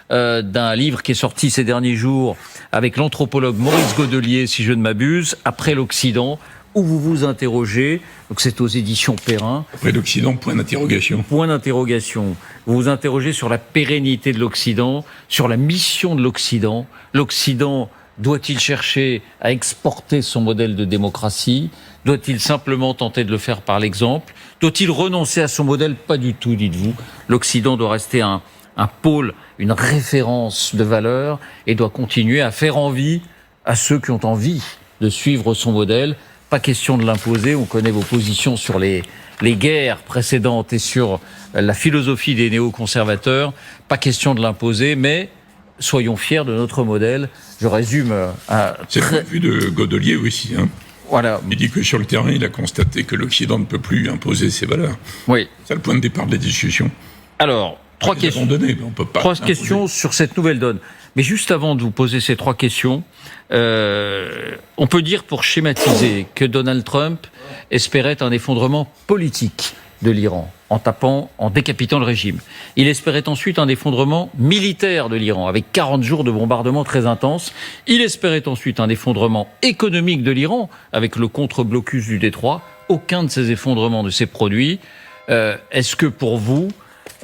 d'un livre qui est sorti ces derniers jours avec l'anthropologue Maurice Godelier, si je ne m'abuse, Après l'Occident, où vous vous interrogez, donc c'est aux éditions Perrin. Après l'Occident, point d'interrogation. Point d'interrogation. Vous vous interrogez sur la pérennité de l'Occident, sur la mission de l'Occident. L'Occident doit-il chercher à exporter son modèle de démocratie ? Doit-il simplement tenter de le faire par l'exemple ? Doit-il renoncer à son modèle ? Pas du tout, dites-vous. L'Occident doit rester un pôle, une référence de valeur et doit continuer à faire envie à ceux qui ont envie de suivre son modèle. Pas question de l'imposer. On connaît vos positions sur les guerres précédentes et sur la philosophie des néoconservateurs. Pas question de l'imposer, mais soyons fiers de notre modèle. Je résume. C'est le vu de Godelier aussi. Voilà. Il dit que sur le terrain, il a constaté que l'Occident ne peut plus imposer ses valeurs. Oui. C'est le point de départ de la discussion. Alors, trois questions. Trois questions sur cette nouvelle donne. Mais juste avant de vous poser ces trois questions, on peut dire pour schématiser que Donald Trump espérait un effondrement politique de l'Iran en décapitant le régime. Il espérait ensuite un effondrement militaire de l'Iran avec 40 jours de bombardements très intenses. Il espérait ensuite un effondrement économique de l'Iran avec le contre-blocus du Détroit. Aucun de ces effondrements ne s'est produit. Est-ce que pour vous,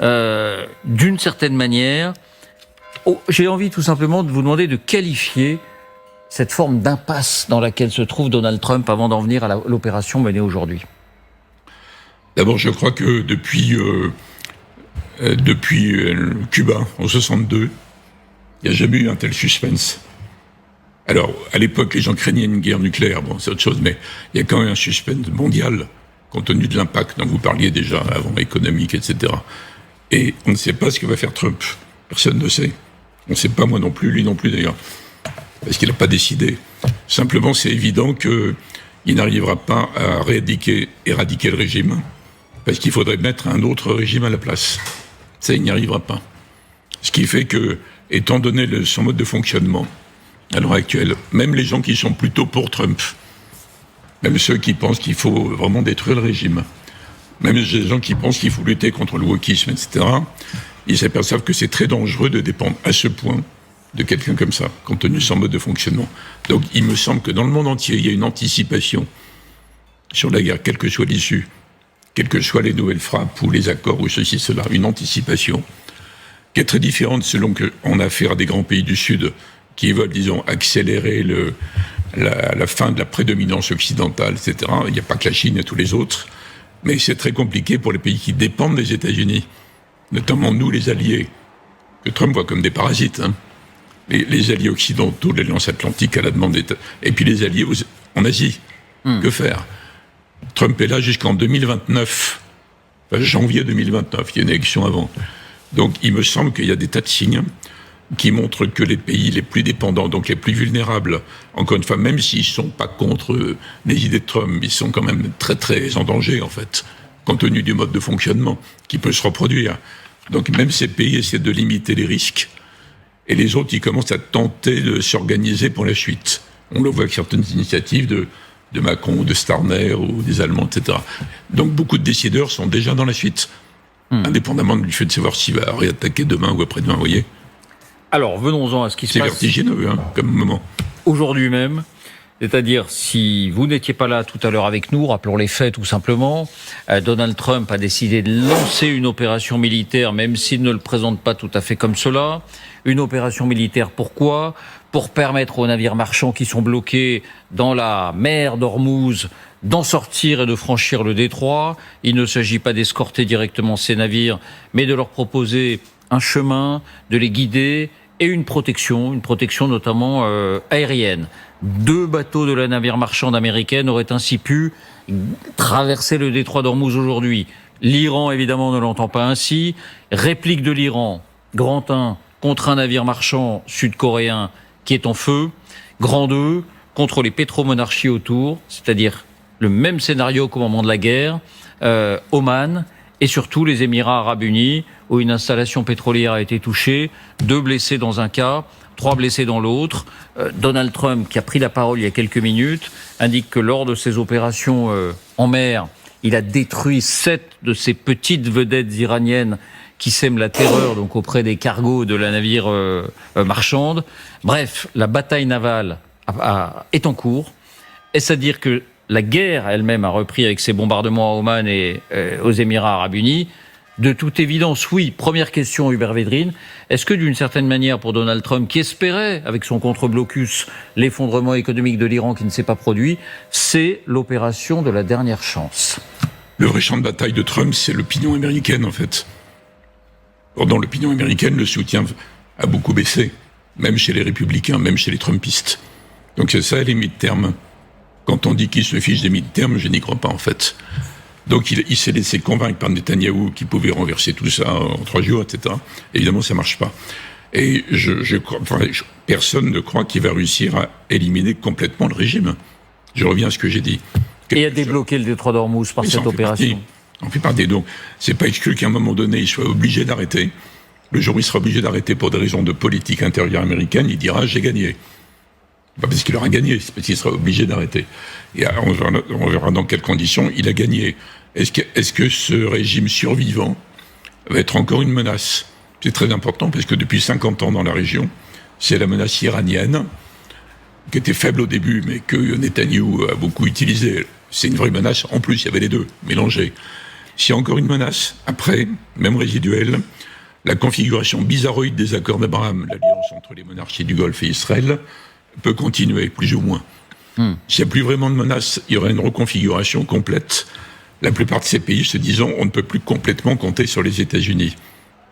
d'une certaine manière, j'ai envie tout simplement de vous demander de qualifier cette forme d'impasse dans laquelle se trouve Donald Trump avant d'en venir à l'opération menée aujourd'hui? D'abord, je crois que depuis Cuba, en 62, il n'y a jamais eu un tel suspense. Alors, à l'époque, les gens craignaient une guerre nucléaire, bon, c'est autre chose, mais il y a quand même un suspense mondial, compte tenu de l'impact dont vous parliez déjà avant, économique, etc. Et on ne sait pas ce que va faire Trump. Personne ne sait. On ne sait pas, moi non plus, lui non plus d'ailleurs. Parce qu'il n'a pas décidé. Simplement, c'est évident qu'il n'arrivera pas à éradiquer le régime, parce qu'il faudrait mettre un autre régime à la place. Ça, il n'y arrivera pas. Ce qui fait que, étant donné son mode de fonctionnement, à l'heure actuelle, même les gens qui sont plutôt pour Trump, même ceux qui pensent qu'il faut vraiment détruire le régime, même les gens qui pensent qu'il faut lutter contre le wokisme, etc., ils s'aperçoivent que c'est très dangereux de dépendre à ce point de quelqu'un comme ça, compte tenu de son mode de fonctionnement. Donc il me semble que dans le monde entier, il y a une anticipation sur la guerre, quelle que soit l'issue, quelles que soient les nouvelles frappes ou les accords ou ceci, cela, une anticipation qui est très différente selon qu'on a affaire à des grands pays du Sud qui veulent, disons, accélérer la fin de la prédominance occidentale, etc. Il n'y a pas que la Chine et tous les autres, mais c'est très compliqué pour les pays qui dépendent des États-Unis, notamment nous, les alliés, que Trump voit comme des parasites, les alliés occidentaux de l'Alliance Atlantique à la demande d'États, et puis les alliés en Asie. Que faire? Trump est là jusqu'en 2029, enfin, janvier 2029, il y a une élection avant. Donc il me semble qu'il y a des tas de signes qui montrent que les pays les plus dépendants, donc les plus vulnérables, encore une fois, même s'ils ne sont pas contre les idées de Trump, ils sont quand même très très en danger en fait, compte tenu du mode de fonctionnement qui peut se reproduire. Donc même ces pays essaient de limiter les risques, et les autres, ils commencent à tenter de s'organiser pour la suite. On le voit avec certaines initiatives de Macron, de Starmer, ou des Allemands, etc. Donc beaucoup de décideurs sont déjà dans la suite, indépendamment du fait de savoir s'il va réattaquer demain ou après-demain, vous voyez. Alors, venons-en à ce qui se passe. C'est vertigineux, comme moment. Aujourd'hui même, c'est-à-dire, si vous n'étiez pas là tout à l'heure avec nous, rappelons les faits tout simplement, Donald Trump a décidé de lancer une opération militaire, même s'il ne le présente pas tout à fait comme cela. Une opération militaire, pourquoi ? Pour permettre aux navires marchands qui sont bloqués dans la mer d'Ormuz d'en sortir et de franchir le détroit. Il ne s'agit pas d'escorter directement ces navires, mais de leur proposer un chemin, de les guider et une protection notamment aérienne. 2 bateaux de la navire marchande américaine auraient ainsi pu traverser le détroit d'Ormuz aujourd'hui. L'Iran, évidemment, ne l'entend pas ainsi. Réplique de l'Iran, Grand 1, contre un navire marchand sud-coréen qui est en feu. Grand 2, contre les pétromonarchies autour, c'est-à-dire le même scénario qu'au moment de la guerre. Oman et surtout les Émirats arabes unis, où une installation pétrolière a été touchée. 2 blessés dans un cas, 3 blessés dans l'autre. Donald Trump, qui a pris la parole il y a quelques minutes, indique que lors de ces opérations en mer, il a détruit 7 de ces petites vedettes iraniennes qui sème la terreur donc auprès des cargos de la navire marchande. Bref, la bataille navale est en cours. Est-ce à dire que la guerre elle-même a repris avec ses bombardements à Oman et aux Émirats Arabes Unis? De toute évidence, oui. Première question, Hubert Védrine. Est-ce que d'une certaine manière, pour Donald Trump, qui espérait, avec son contre-blocus, l'effondrement économique de l'Iran qui ne s'est pas produit, c'est l'opération de la dernière chance? Le vrai champ de bataille de Trump, c'est l'opinion américaine, en fait. Or, dans l'opinion américaine, le soutien a beaucoup baissé, même chez les républicains, même chez les trumpistes. Donc c'est ça, les mid-terms. Quand on dit qu'il se fiche des mid-terms, je n'y crois pas, en fait. Donc il s'est laissé convaincre par Netanyahou qu'il pouvait renverser tout ça en 3 jours, etc. Évidemment, ça marche pas. Et personne ne croit qu'il va réussir à éliminer complètement le régime. Je reviens à ce que j'ai dit. Et à débloquer le détroit d'Ormuz par cette opération. On fait partie. Donc, c'est pas exclu qu'à un moment donné, il soit obligé d'arrêter. Le jour où il sera obligé d'arrêter pour des raisons de politique intérieure américaine, il dira « j'ai gagné ». Pas parce qu'il aura gagné, c'est parce qu'il sera obligé d'arrêter. Et on verra dans quelles conditions il a gagné. Est-ce que ce régime survivant va être encore une menace? C'est très important, parce que depuis 50 ans dans la région, c'est la menace iranienne, qui était faible au début, mais que Netanyahou a beaucoup utilisée. C'est une vraie menace. En plus, il y avait les deux, mélangés. S'il y a encore une menace, après, même résiduelle, la configuration bizarroïde des accords d'Abraham, l'alliance entre les monarchies du Golfe et Israël, peut continuer, plus ou moins. S'il n'y a plus vraiment de menace, il y aura une reconfiguration complète. La plupart de ces pays se disant on ne peut plus complètement compter sur les États-Unis.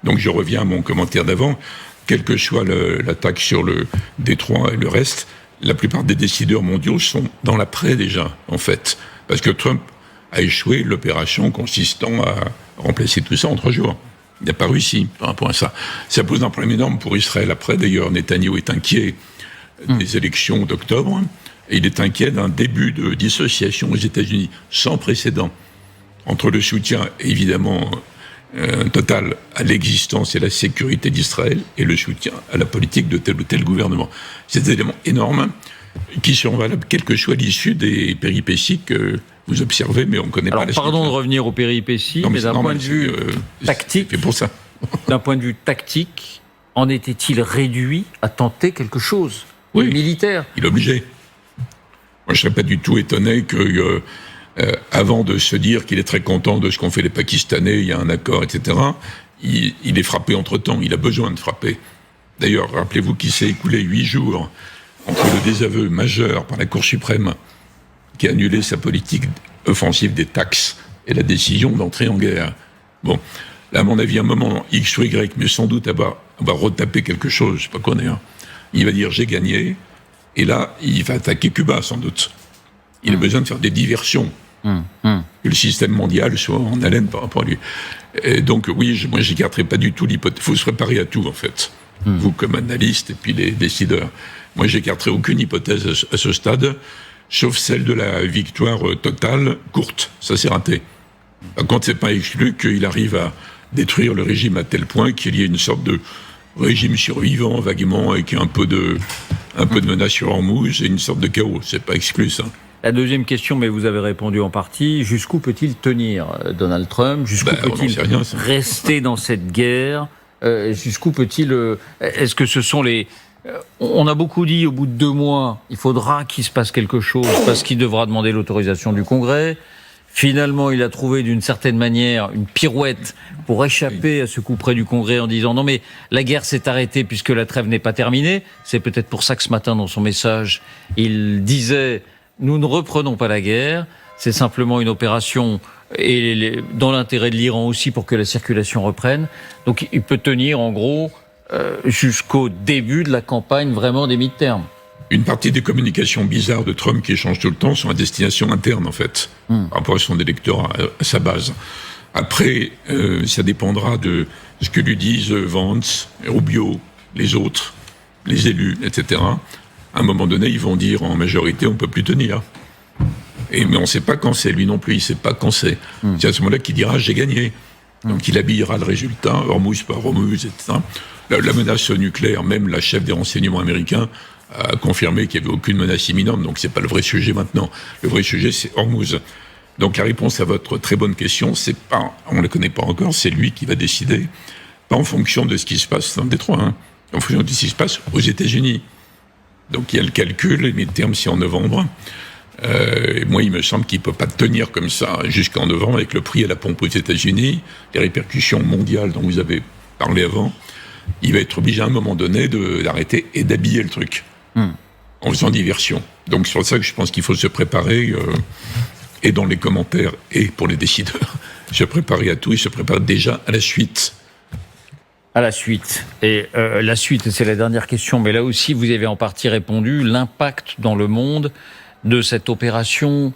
Donc je reviens à mon commentaire d'avant. Quelle que soit l'attaque sur le détroit et le reste, la plupart des décideurs mondiaux sont dans l'après déjà, en fait. Parce que Trump a échoué l'opération consistant à remplacer tout ça en 3 jours. Il n'a pas réussi par rapport à ça. Ça pose un problème énorme pour Israël après. D'ailleurs, Netanyahou est inquiet des élections d'octobre, et il est inquiet d'un début de dissociation aux États-Unis sans précédent entre le soutien, évidemment, total à l'existence et la sécurité d'Israël et le soutien à la politique de tel ou tel gouvernement. C'est des éléments énormes qui seront valables quelle que soit l'issue des péripéties que vous observez, mais on ne connaît pas la suite. Pardon de revenir aux péripéties, mais d'un point de vue tactique, c'est pour ça. D'un point de vue tactique, en était-il réduit à tenter quelque chose militaire? Il est obligé. Moi, je ne serais pas du tout étonné que, avant de se dire qu'il est très content de ce qu'ont fait les Pakistanais, il y a un accord, etc., il est frappé entre-temps, il a besoin de frapper. D'ailleurs, rappelez-vous qu'il s'est écoulé 8 jours entre le désaveu majeur par la Cour suprême, qui a annulé sa politique offensive des taxes, et la décision d'entrer en guerre. Bon, là, à mon avis, à un moment X ou Y, mais sans doute on va retaper quelque chose, je ne sais pas quoi dire. Il va dire « j'ai gagné », et là, il va attaquer Cuba, sans doute. Il a besoin de faire des diversions. Que le système mondial soit en haleine par rapport à lui. Et donc, oui, moi, j'écarterai pas du tout l'hypothèse. Il faut se préparer à tout, en fait. Vous, comme analyste, et puis les décideurs. Moi, j'écarterai aucune hypothèse à ce stade, sauf celle de la victoire totale, courte. Ça, c'est raté. Par contre, c'est pas exclu qu'il arrive à détruire le régime à tel point qu'il y ait une sorte de régime survivant, vaguement, avec un peu de menace sur Ormuz et une sorte de chaos. C'est pas exclu, ça. La deuxième question, mais vous avez répondu en partie, jusqu'où peut-il tenir Donald Trump? Jusqu'où peut-il rester dans cette guerre? Jusqu'où peut-il... Est-ce que ce sont les... On a beaucoup dit, au bout de 2 mois, il faudra qu'il se passe quelque chose, parce qu'il devra demander l'autorisation du Congrès. Finalement, il a trouvé d'une certaine manière une pirouette pour échapper à ce coup près du Congrès en disant « Non mais la guerre s'est arrêtée puisque la trêve n'est pas terminée ». C'est peut-être pour ça que ce matin, dans son message, il disait « Nous ne reprenons pas la guerre, c'est simplement une opération et dans l'intérêt de l'Iran aussi pour que la circulation reprenne ». Donc il peut tenir en gros jusqu'au début de la campagne vraiment des mi-termes. Une partie des communications bizarres de Trump qui échangent tout le temps sont à destination interne, en fait, par rapport à son électorat, à sa base. Après, ça dépendra de ce que lui disent Vance, Rubio, les autres, les élus, etc. À un moment donné, ils vont dire en majorité, on ne peut plus tenir. Mais on ne sait pas quand c'est, lui non plus, il ne sait pas quand c'est. C'est à ce moment-là qu'il dira, j'ai gagné. Donc il habillera le résultat, Hormuz par Hormuz, etc. La menace nucléaire, même la chef des renseignements américains, a confirmé qu'il n'y avait aucune menace imminente, donc c'est pas le vrai sujet maintenant. Le vrai sujet, c'est Hormuz. Donc la réponse à votre très bonne question, c'est pas, on ne la connaît pas encore, c'est lui qui va décider. pas en fonction de ce qui se passe dans le Détroit, hein, en fonction de ce qui se passe aux États-Unis. Donc il y a le calcul, les midterms, c'est en novembre. Et moi, il me semble qu'il ne peut pas tenir comme ça jusqu'en novembre avec le prix à la pompe aux États-Unis, les répercussions mondiales dont vous avez parlé avant. Il va être obligé à un moment donné d'arrêter et d'habiller le truc en faisant diversion. Donc c'est pour ça que je pense qu'il faut se préparer, et dans les commentaires et pour les décideurs, se préparer à tout et se préparer déjà à la suite. À la suite. Et la suite, c'est la dernière question, mais là aussi, vous avez en partie répondu, l'impact dans le monde de cette opération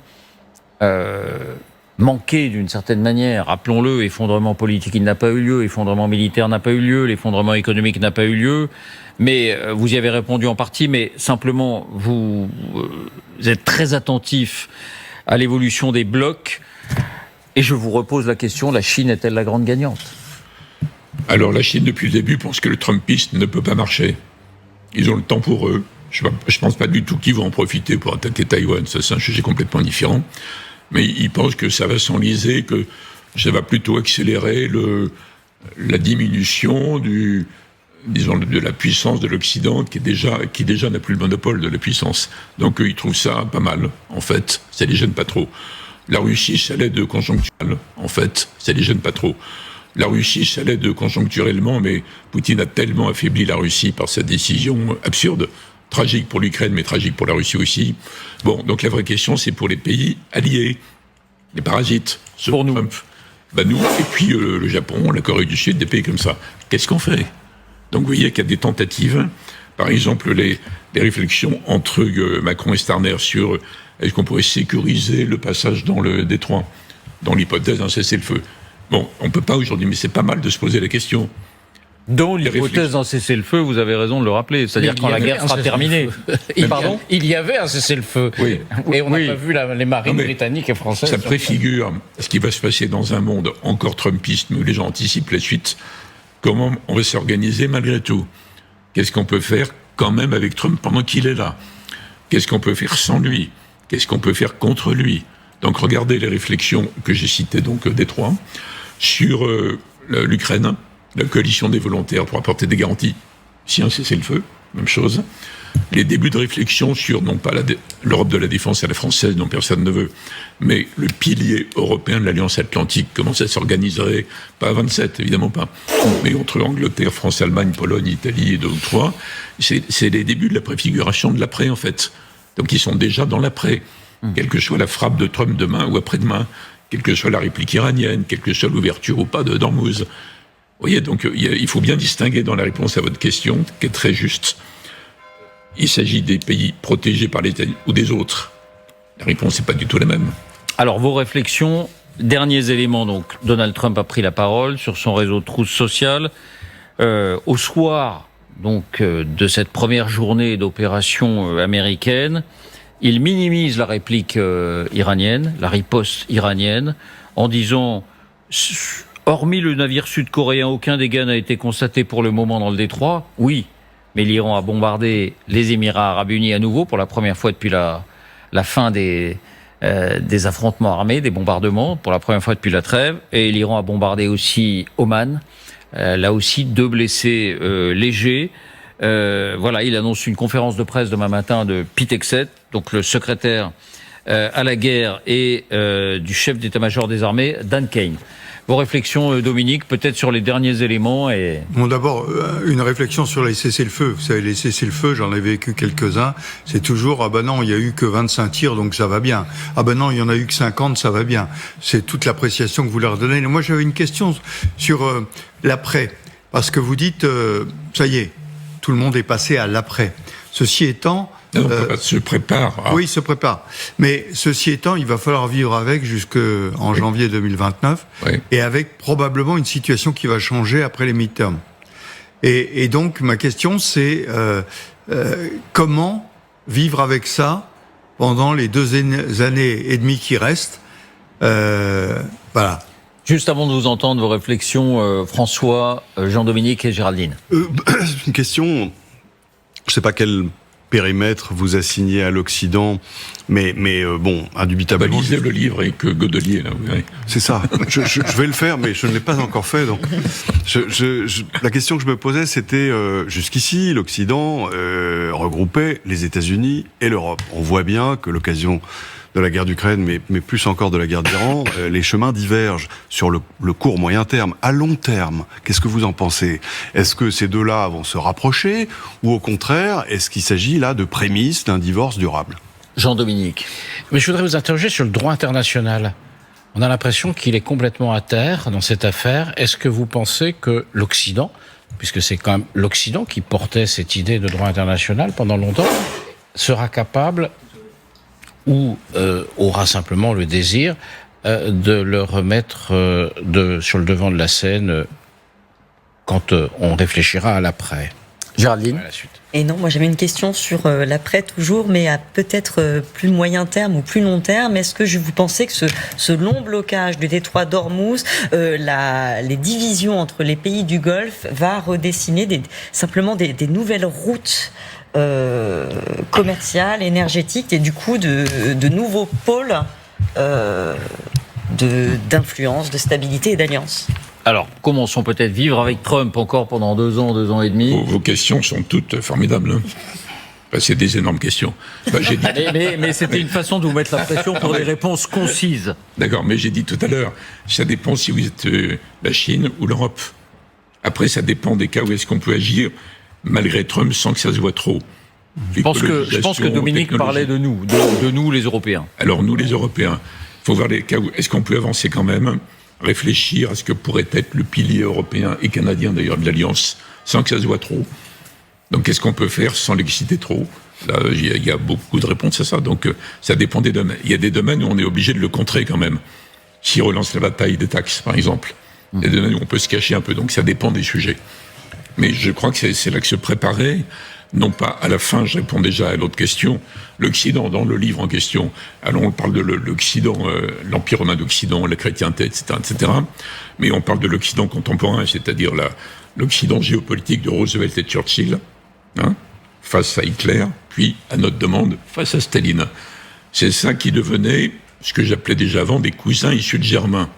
manquée d'une certaine manière. Rappelons-le, effondrement politique, il n'a pas eu lieu, effondrement militaire n'a pas eu lieu, l'effondrement économique n'a pas eu lieu, mais vous y avez répondu en partie, mais simplement, vous êtes très attentif à l'évolution des blocs, et je vous repose la question, la Chine est-elle la grande gagnante ? Alors la Chine, depuis le début, pense que le Trumpisme ne peut pas marcher. Ils ont le temps pour eux. Je ne pense pas du tout qu'ils vont en profiter pour attaquer Taïwan. Ça, c'est un sujet complètement différent. Mais ils pensent que ça va s'enliser, que ça va plutôt accélérer la diminution de la puissance de l'Occident, qui déjà n'a plus le monopole de la puissance. Donc ils trouvent ça pas mal, en fait. Ça les gêne pas trop. La Russie, ça l'aide conjoncturelle, en fait. Ça les gêne pas trop. La Russie, ça l'aide conjoncturellement, mais Poutine a tellement affaibli la Russie par sa décision absurde, tragique pour l'Ukraine, mais tragique pour la Russie aussi. Bon, donc la vraie question, c'est pour les pays alliés, les parasites. Pour nous. Trump. Nous, et puis le Japon, la Corée du Sud, des pays comme ça. Qu'est-ce qu'on fait ? Donc vous voyez qu'il y a des tentatives. Par exemple, les réflexions entre Macron et Starmer sur est-ce qu'on pourrait sécuriser le passage dans le détroit, dans l'hypothèse d'un cessez-le-feu. Bon, on ne peut pas aujourd'hui, mais c'est pas mal de se poser la question. Dans l'hypothèse d'un cessez-le-feu, vous avez raison de le rappeler, c'est-à-dire quand la guerre sera terminée. Pardon ? Il y avait un cessez-le-feu. Oui. Et on n'a pas vu les marines britanniques et françaises. Ça préfigure ce qui va se passer dans un monde encore trumpiste, où les gens anticipent la suite. Comment on va s'organiser malgré tout ? Qu'est-ce qu'on peut faire quand même avec Trump pendant qu'il est là ? Qu'est-ce qu'on peut faire sans lui ? Qu'est-ce qu'on peut faire contre lui ? Donc regardez les réflexions que j'ai citées, donc Détroit, sur l'Ukraine, la coalition des volontaires pour apporter des garanties, si un cessez-le-feu, même chose. Les débuts de réflexion sur, non pas l'Europe de la défense à la française, dont personne ne veut, mais le pilier européen de l'Alliance Atlantique, comment ça s'organiserait, pas à 27, évidemment pas, mais entre Angleterre, France, Allemagne, Pologne, Italie et 2 ou 3, c'est les débuts de la préfiguration de l'après, en fait. Donc ils sont déjà dans l'après. Quelle que soit la frappe de Trump demain ou après-demain, quelle que soit la réplique iranienne, quelle que soit l'ouverture ou pas de d'Ormuz. Vous voyez, donc il faut bien distinguer dans la réponse à votre question, qui est très juste. Il s'agit des pays protégés par les États-Unis ou des autres. La réponse n'est pas du tout la même. Alors, vos réflexions, derniers éléments, donc Donald Trump a pris la parole sur son réseau Truth Social. Au soir donc, de cette première journée d'opération américaine, il minimise la réplique iranienne, la riposte iranienne, en disant « Hormis le navire sud-coréen, aucun dégât n'a été constaté pour le moment dans le détroit. » Oui, mais l'Iran a bombardé les Émirats arabes unis à nouveau pour la première fois depuis la fin des affrontements armés, des bombardements, pour la première fois depuis la trêve. Et l'Iran a bombardé aussi Oman. Là aussi, 2 blessés légers. Voilà, il annonce une conférence de presse demain matin de Pete Hegseth, donc le secrétaire à la guerre et du chef d'état-major des armées, Dan Kane. Vos réflexions, Dominique, peut-être sur les derniers éléments et... Bon, d'abord, une réflexion sur les cessez-le-feu. Vous savez, les cessez-le-feu, j'en ai vécu quelques-uns. C'est toujours, ah ben non, il y a eu que 25 tirs, donc ça va bien. Ah ben non, il y en a eu que 50, ça va bien. C'est toute l'appréciation que vous leur donnez. Moi, j'avais une question sur l'après. Parce que vous dites, ça y est, tout le monde est passé à l'après. Ceci étant... se prépare. Oui, se prépare. Mais ceci étant, il va falloir vivre avec jusqu'en janvier 2029, et avec probablement une situation qui va changer après les midterms. Et donc, ma question, c'est comment vivre avec ça pendant les 2 années et demie qui restent. Voilà. Juste avant de vous entendre, vos réflexions, François, Jean-Dominique et Géraldine. C'est une question, je ne sais pas quelle périmètre vous assignez à l'Occident, mais bon, indubitablement... Lisez le livre avec Godelier, là, vous verrez. C'est ça. Je vais le faire, mais je ne l'ai pas encore fait. Donc, la question que je me posais, c'était jusqu'ici, l'Occident regroupait les États-Unis et l'Europe. On voit bien que l'occasion de la guerre d'Ukraine, mais plus encore de la guerre d'Iran, les chemins divergent sur le court moyen terme. À long terme, qu'est-ce que vous en pensez ? Est-ce que ces deux-là vont se rapprocher, ou au contraire, est-ce qu'il s'agit là de prémices d'un divorce durable ? Jean-Dominique. Mais je voudrais vous interroger sur le droit international. On a l'impression qu'il est complètement à terre dans cette affaire. Est-ce que vous pensez que l'Occident, puisque c'est quand même l'Occident qui portait cette idée de droit international pendant longtemps, sera capable ou aura simplement le désir de le remettre sur le devant de la scène quand on réfléchira à l'après. Géraldine. Et non, moi j'avais une question sur l'après toujours, mais à peut-être plus moyen terme ou plus long terme. Est-ce que vous pensez que ce long blocage du détroit d'Ormuz, les divisions entre les pays du Golfe, va redessiner simplement des nouvelles routes commerciales, énergétiques, et du coup de nouveaux pôles d'influence, de stabilité et d'alliance? Alors, commençons peut-être vivre avec Trump encore pendant 2 ans et demi. Vos questions sont toutes formidables. Hein. Enfin, c'est des énormes questions. Enfin, j'ai dit... mais c'était une façon de vous mettre la pression pour des réponses concises. D'accord, mais j'ai dit tout à l'heure, ça dépend si vous êtes la Chine ou l'Europe. Après, ça dépend des cas où est-ce qu'on peut agir malgré Trump sans que ça se voit trop. Je pense que Dominique parlait de nous, de nous les Européens. Alors nous les Européens, il faut voir les cas où est-ce qu'on peut avancer quand même, réfléchir à ce que pourrait être le pilier européen et canadien d'ailleurs de l'Alliance, sans que ça se voit trop. Donc qu'est-ce qu'on peut faire sans l'exciter trop ? Là, il y a beaucoup de réponses à ça, donc ça dépend des domaines. Il y a des domaines où on est obligé de le contrer quand même. S'il relance la bataille des taxes, par exemple. Il y a des domaines où on peut se cacher un peu, donc ça dépend des sujets. Mais je crois que c'est là que se préparer, non pas à la fin, je réponds déjà à l'autre question, l'Occident, dans le livre en question, alors on parle de l'Occident, l'Empire romain d'Occident, la chrétienté, etc., mais on parle de l'Occident contemporain, c'est-à-dire l'Occident géopolitique de Roosevelt et Churchill, face à Hitler, puis, à notre demande, face à Staline. C'est ça qui devenait, ce que j'appelais déjà avant, des cousins issus de Germain.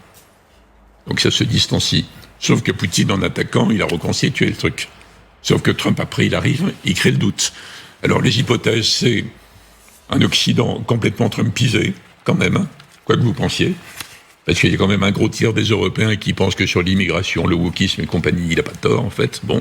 Donc ça se distancie. Sauf que Poutine, en attaquant, il a reconstitué le truc. Sauf que Trump, après, il arrive, il crée le doute. Alors, les hypothèses, c'est un Occident complètement trumpisé, quand même, quoi que vous pensiez, parce qu'il y a quand même un gros tiers des Européens qui pensent que sur l'immigration, le wokisme et compagnie, il n'a pas tort, en fait. Bon.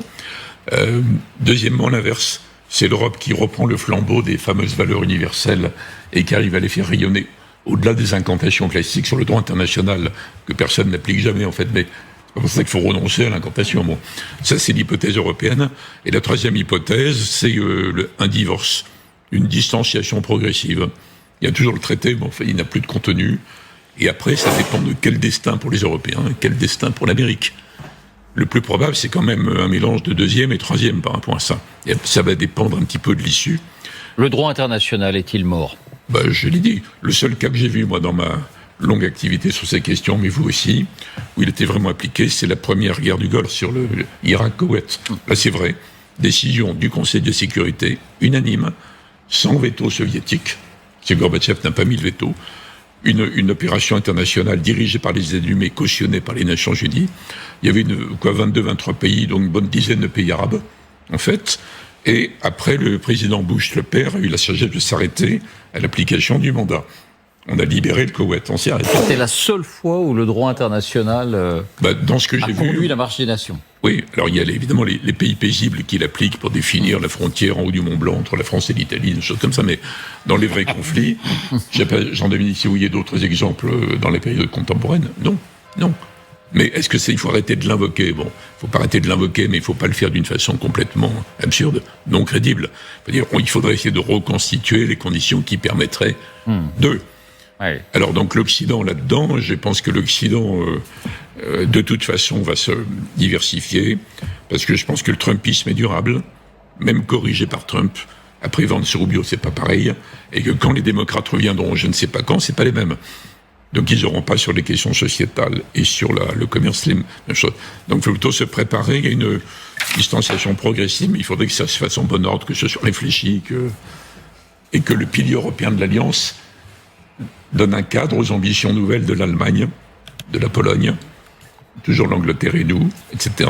Deuxièmement, l'inverse. C'est l'Europe qui reprend le flambeau des fameuses valeurs universelles et qui arrive à les faire rayonner au-delà des incantations classiques sur le droit international, que personne n'applique jamais, en fait, mais c'est pour ça qu'il faut renoncer à l'incantation. Bon, ça, c'est l'hypothèse européenne. Et la troisième hypothèse, c'est un divorce, une distanciation progressive. Il y a toujours le traité, bon, il n'a plus de contenu. Et après, ça dépend de quel destin pour les Européens, quel destin pour l'Amérique. Le plus probable, c'est quand même un mélange de deuxième et troisième par rapport à ça. Et ça va dépendre un petit peu de l'issue. Le droit international est-il mort ? Je l'ai dit. Le seul cas que j'ai vu, moi, dans ma longue activité sur ces questions, mais vous aussi, où il était vraiment appliqué, c'est la première guerre du Golfe sur le Irak-Koweït. Là, c'est vrai. Décision du Conseil de sécurité, unanime, sans veto soviétique. C'est Gorbatchev n'a pas mis le veto. Une opération internationale dirigée par les États-Unis, cautionnée par les Nations Unies. Il y avait 22-23 pays, donc une bonne dizaine de pays arabes, en fait. Et après, le président Bush, le père, a eu la sagesse de s'arrêter à l'application du mandat. On a libéré le Koweït, on s'est arrêté. C'était la seule fois où le droit international dans ce que j'ai conduit la marche des nations. Oui, alors il y a évidemment les pays paisibles qui l'appliquent pour définir la frontière en haut du Mont Blanc entre la France et l'Italie, des choses comme ça, mais dans les vrais conflits, Jean-Dominique, si vous voyez d'autres exemples dans les périodes contemporaines, non. Mais est-ce il faut arrêter de l'invoquer ? Bon, il ne faut pas arrêter de l'invoquer, mais il ne faut pas le faire d'une façon complètement absurde, non crédible. Il faudrait essayer de reconstituer les conditions qui permettraient de... Ouais. Alors donc l'Occident là-dedans, je pense que l'Occident de toute façon va se diversifier, parce que je pense que le Trumpisme est durable, même corrigé par Trump. Après Vance Rubio, c'est pas pareil, et que quand les démocrates reviendront, je ne sais pas quand, c'est pas les mêmes. Donc ils n'auront pas sur les questions sociétales et sur le commerce les mêmes choses. Donc il faut plutôt se préparer. Il y a une distanciation progressive, mais il faudrait que ça se fasse en bon ordre, que ce soit réfléchi, et que le pilier européen de l'Alliance donne un cadre aux ambitions nouvelles de l'Allemagne, de la Pologne, toujours l'Angleterre et nous, etc.